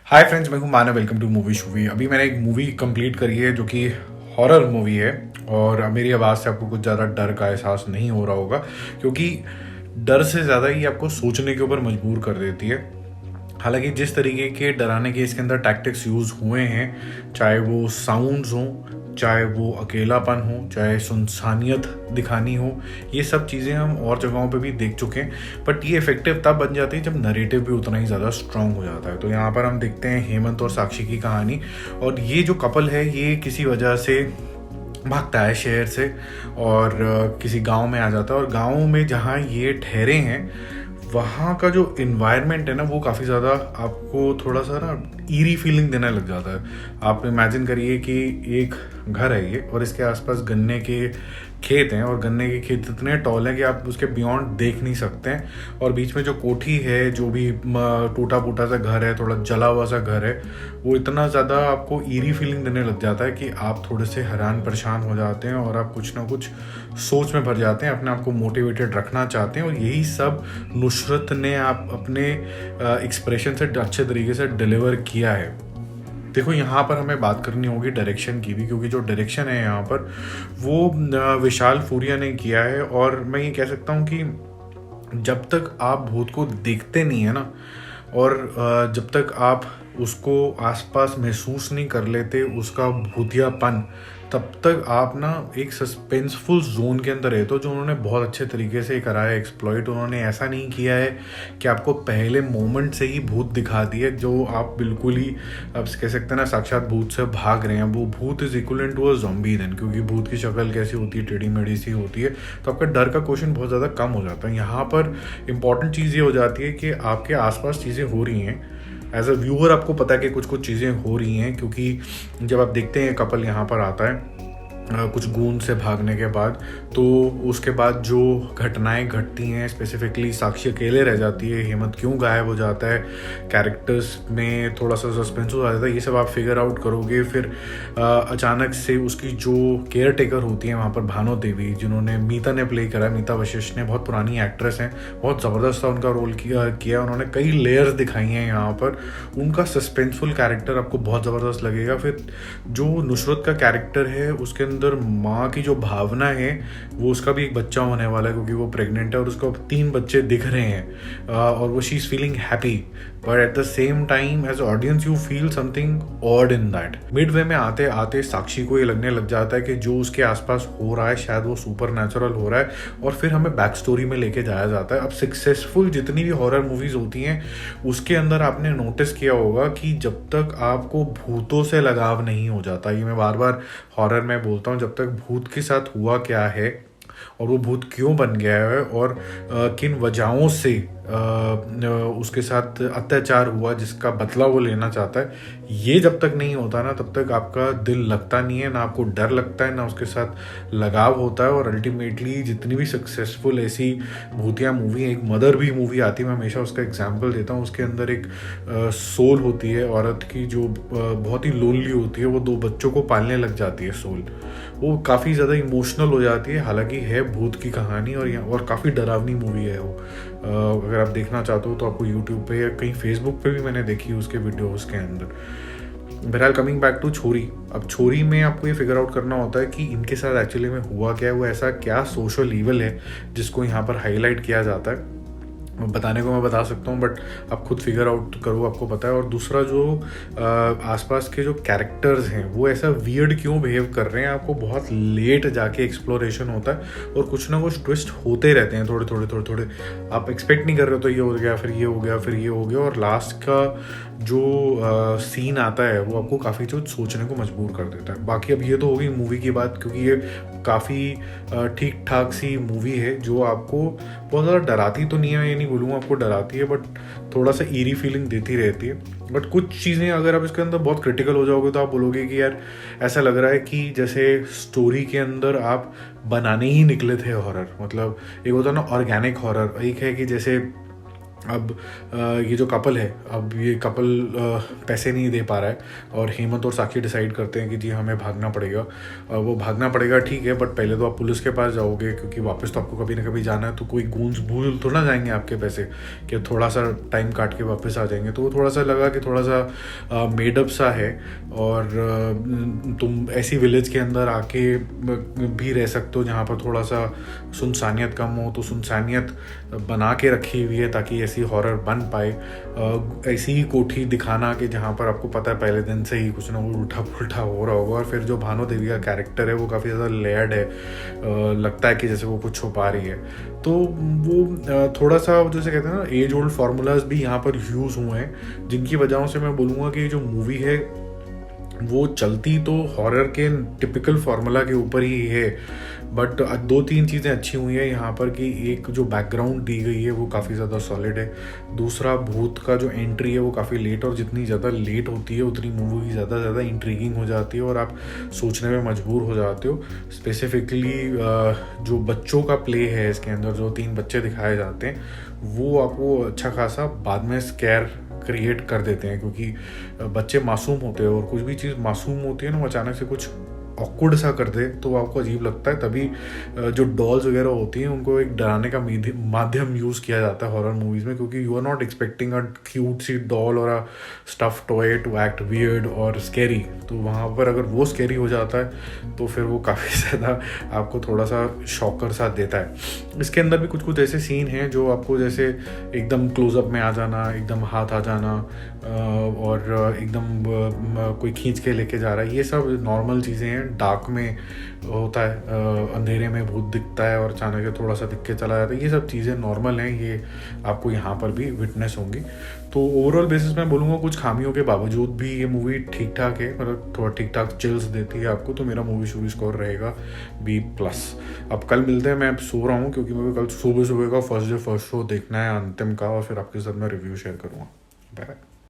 हाय friends, मैं हूं Manav. Welcome to movie शूवी। अभी मैंने एक मूवी कंप्लीट करी है जो कि हॉरर मूवी है। और मेरी आवाज़ से आपको कुछ ज़्यादा डर का एहसास नहीं हो रहा होगा, क्योंकि डर से ज़्यादा ही आपको सोचने के ऊपर मजबूर कर देती है। हालांकि जिस तरीके के डराने के इसके अंदर टैक्टिक्स यूज़ हुए हैं, चाहे वो साउंड्स हों, चाहे वो अकेलापन हो, चाहे सुनसानियत दिखानी हो, ये सब चीज़ें हम और जगहों पे भी देख चुके हैं। बट ये इफेक्टिव तब बन जाती है जब नरेटिव भी उतना ही ज़्यादा स्ट्रांग हो जाता है। तो यहाँ पर हम देखते हैं हेमंत और साक्षी की कहानी। और ये जो कपल है ये किसी वजह से भागता है शहर से और किसी गांव में आ जाता है। और गांव में जहाँ ये ठहरे हैं वहाँ का जो इन्वायरमेंट है ना, वो काफ़ी ज़्यादा आपको थोड़ा सा ना ईरी फीलिंग देने लग जाता है। आप इमेजिन करिए कि एक घर है ये और इसके आसपास गन्ने के खेत हैं, और गन्ने के खेत इतने टॉल हैं कि आप उसके बियॉन्ड देख नहीं सकते हैं। और बीच में जो कोठी है, जो भी टूटा फूटा सा घर है, थोड़ा जला हुआ सा घर है, वो इतना ज़्यादा आपको ईरी फीलिंग देने लग जाता है कि आप थोड़े से हैरान परेशान हो जाते हैं और आप कुछ ना कुछ सोच में भर जाते हैं, अपने आप को मोटिवेटेड रखना चाहते हैं। और यही सब नुसरत ने आप अपने एक्सप्रेशन से अच्छे तरीके से डिलीवर किया है। देखो, यहाँ पर हमें बात करनी होगी डायरेक्शन की भी, क्योंकि जो डायरेक्शन है यहाँ पर वो विशाल फूरिया ने किया है। और मैं ये कह सकता हूँ कि जब तक आप भूत को देखते नहीं है ना, और जब तक आप उसको आसपास महसूस नहीं कर लेते उसका भूतियापन, तब तक आप ना एक सस्पेंसफुल जोन के अंदर है। तो जो उन्होंने बहुत अच्छे तरीके से करा है एक्सप्लॉइट, उन्होंने ऐसा नहीं किया है कि आपको पहले मोमेंट से ही भूत दिखा दिए जो आप बिल्कुल ही आप कह सकते हैं ना साक्षात भूत से भाग रहे हैं। वो भूत is equivalent to a zombie then, क्योंकि भूत की शक्ल कैसी होती है, टेढ़ी मेढ़ी सी होती है, तो आपका डर का क्वेश्चन बहुत ज़्यादा कम हो जाता है। यहाँ पर इंपॉर्टेंट चीज़ ये हो जाती है कि आपके आसपास चीज़ें हो रही हैं, एज अ व्यूअर आपको पता है कि कुछ कुछ चीज़ें हो रही हैं। क्योंकि जब आप देखते हैं कपल यहाँ पर आता है कुछ गूंज से भागने के बाद, तो उसके बाद जो घटनाएं घटती हैं, स्पेसिफिकली साक्षी अकेले रह जाती है, हेमंत क्यों गायब हो जाता है, कैरेक्टर्स में थोड़ा सा सस्पेंस हो जाता है, ये सब आप फिगर आउट करोगे। फिर अचानक से उसकी जो केयर टेकर होती है वहाँ पर, भानु देवी, जिन्होंने मीता ने प्ले करा, मीता वशिष्ठ ने, बहुत पुरानी एक्ट्रेस हैं, बहुत ज़बरदस्त था उनका रोल किया उन्होंने, कई लेयर्स दिखाई हैं यहाँ पर। उनका सस्पेंसफुल कैरेक्टर आपको बहुत ज़बरदस्त लगेगा। फिर जो नुसरत का कैरेक्टर है उसके अंदर माँ की जो भावना है, वो उसका भी एक बच्चा होने वाला है क्योंकि वो प्रेग्नेंट है और उसको 3 बच्चे दिख रहे हैं, और वो she is feeling happy. But at the same time as audience you feel something odd in that. Mid way में आते आते साक्षी को ये लगने लग जाता है कि जो उसके आसपास हो रहा है शायद वो सुपर नेचुरल हो रहा है, और फिर हमें बैक स्टोरी में लेके जाया जाता है। अब सक्सेसफुल जितनी भी हॉरर मूवीज होती हैं उसके अंदर आपने नोटिस किया होगा कि जब तक आपको भूतों से लगाव नहीं हो जाता, ये मैं बार बार हॉरर में बोलता हूँ, जब तक भूत के साथ हुआ क्या है और वो भूत क्यों बन गया है और किन वजहों से उसके साथ अत्याचार हुआ जिसका बदला वो लेना चाहता है, ये जब तक नहीं होता ना, तब तक आपका दिल लगता नहीं है, ना आपको डर लगता है, ना उसके साथ लगाव होता है। और अल्टीमेटली जितनी भी सक्सेसफुल ऐसी भूतिया मूवी, एक मदर भी मूवी आती है, मैं हमेशा उसका एग्जाम्पल देता हूँ, उसके अंदर एक सोल होती है औरत की जो बहुत ही लोनली होती है, वो 2 बच्चों को पालने लग जाती है सोल, वो काफ़ी ज़्यादा इमोशनल हो जाती है। हालांकि है भूत की कहानी और काफ़ी डरावनी मूवी है वो। अगर आप देखना चाहते हो तो आपको यूट्यूब पे या कहीं फेसबुक पे भी मैंने देखी उसके वीडियो उसके अंदर। बहरहाल, कमिंग बैक टू छोरी। अब छोरी में आपको ये फिगर आउट करना होता है कि इनके साथ एक्चुअली में हुआ क्या है, वो ऐसा क्या सोशल ईवल है जिसको यहाँ पर हाईलाइट किया जाता है। बताने को मैं बता सकता हूँ बट आप खुद फिगर आउट करो, आपको पता है। और दूसरा, जो आसपास के जो कैरेक्टर्स हैं वो ऐसा वियर्ड क्यों बिहेव कर रहे हैं, आपको बहुत लेट जाके एक्सप्लोरेशन होता है और कुछ ना कुछ ट्विस्ट होते रहते हैं, थोड़े आप एक्सपेक्ट नहीं कर रहे हो, तो ये हो गया, फिर ये हो गया, फिर ये हो गया, और लास्ट का जो सीन आता है वो आपको काफ़ी कुछ सोचने को मजबूर कर देता है। बाकी अब ये तो होगी मूवी की बात, क्योंकि ये काफ़ी ठीक ठाक सी मूवी है जो आपको बहुत ज़्यादा डराती तो नहीं है, ये नहीं बोलूँगा आपको डराती है, बट थोड़ा सा ईरी फीलिंग देती रहती है। बट कुछ चीज़ें अगर आप इसके अंदर बहुत क्रिटिकल हो जाओगे तो आप बोलोगे कि यार ऐसा लग रहा है कि जैसे स्टोरी के अंदर आप बनाने ही निकले थे हॉरर। मतलब एक होता है ना ऑर्गेनिक हॉरर, एक है कि जैसे अब ये जो कपल है, अब ये कपल पैसे नहीं दे पा रहा है और हेमंत और साक्षी डिसाइड करते हैं कि जी हमें भागना पड़ेगा। वो भागना पड़ेगा ठीक है, बट पहले तो आप पुलिस के पास जाओगे क्योंकि वापस तो आपको कभी ना कभी जाना है। तो कोई गूंज भूल थोड़ा ना जाएंगे आपके पैसे कि थोड़ा सा टाइम काट के वापस आ जाएंगे। तो वो थोड़ा सा लगा कि थोड़ा सा मेडअप सा है और तुम ऐसी विलेज के अंदर आके भी रह सकते हो जहाँ पर थोड़ा सा सुनसानियत कम हो। तो सुनसानियत बना के रखी हुई है ताकि ऐसी हॉरर बन पाए। ऐसी ही कोठी दिखाना कि जहाँ पर आपको पता है पहले दिन से ही कुछ ना कुछ उल्टा पुल्टा हो रहा होगा। और फिर जो भानु देवी का कैरेक्टर है वो काफ़ी ज़्यादा लेयर्ड है, लगता है कि जैसे वो कुछ छुपा रही है। तो वो थोड़ा सा जैसे कहते हैं ना एज ओल्ड फार्मूलाज भी यहाँ पर यूज़ हुए हैं, जिनकी वजहों से मैं बोलूँगा कि जो मूवी है वो चलती तो हॉरर के टिपिकल फार्मूला के ऊपर ही है। बट 2-3 चीज़ें अच्छी हुई हैं यहाँ पर कि एक जो बैकग्राउंड दी गई है वो काफ़ी ज़्यादा सॉलिड है। दूसरा, भूत का जो एंट्री है वो काफ़ी लेट, और जितनी ज़्यादा लेट होती है उतनी मूवी ज़्यादा इंट्रीगिंग हो जाती है और आप सोचने में मजबूर हो जाते हो। स्पेसिफिकली जो बच्चों का प्ले है इसके अंदर, जो 3 बच्चे दिखाए जाते हैं वो आपको अच्छा खासा बाद में स्कैर क्रिएट कर देते हैं, क्योंकि बच्चे मासूम होते हैं और कुछ भी चीज़ मासूम होती है ना, वो अचानक से कुछ ऑकवर्ड सा कर दे तो वो आपको अजीब लगता है। तभी जो डॉल्स वगैरह होती हैं उनको एक डराने का माध्यम यूज़ किया जाता है हॉरर मूवीज़ में, क्योंकि you are not expecting a cute see doll और a stuff toy to act weird और स्कैरी। तो वहाँ पर अगर वो स्कैरी हो जाता है तो फिर वो काफ़ी ज़्यादा आपको थोड़ा सा शॉकर सा देता है। इसके अंदर भी कुछ ऐसे सीन हैं जो आपको जैसे एकदम क्लोजअप में आ जाना, एकदम हाथ आ जाना और एकदम कोई खींच के लेके जा रहा है, ये सब नॉर्मल चीज़ें हैं। डार्क में होता है, अंधेरे में भूत दिखता है और अचानक से थोड़ा सा दिख के चला जाता है, ये सब चीज़ें नॉर्मल हैं, ये आपको यहाँ पर भी विटनेस होंगी। तो ओवरऑल बेसिस में बोलूँगा कुछ खामियों के बावजूद भी ये मूवी ठीक ठाक है, मतलब थोड़ा ठीक ठाक चिल्स देती है आपको। तो मेरा मूवी स्कोर रहेगा B+। अब कल मिलते हैं, मैं अब सो रहा हूँ क्योंकि मुझे कल सुबह का फर्स्ट शो देखना है अंतिम का, और फिर आपके साथ मैं रिव्यू शेयर करूँगा। Bye bye.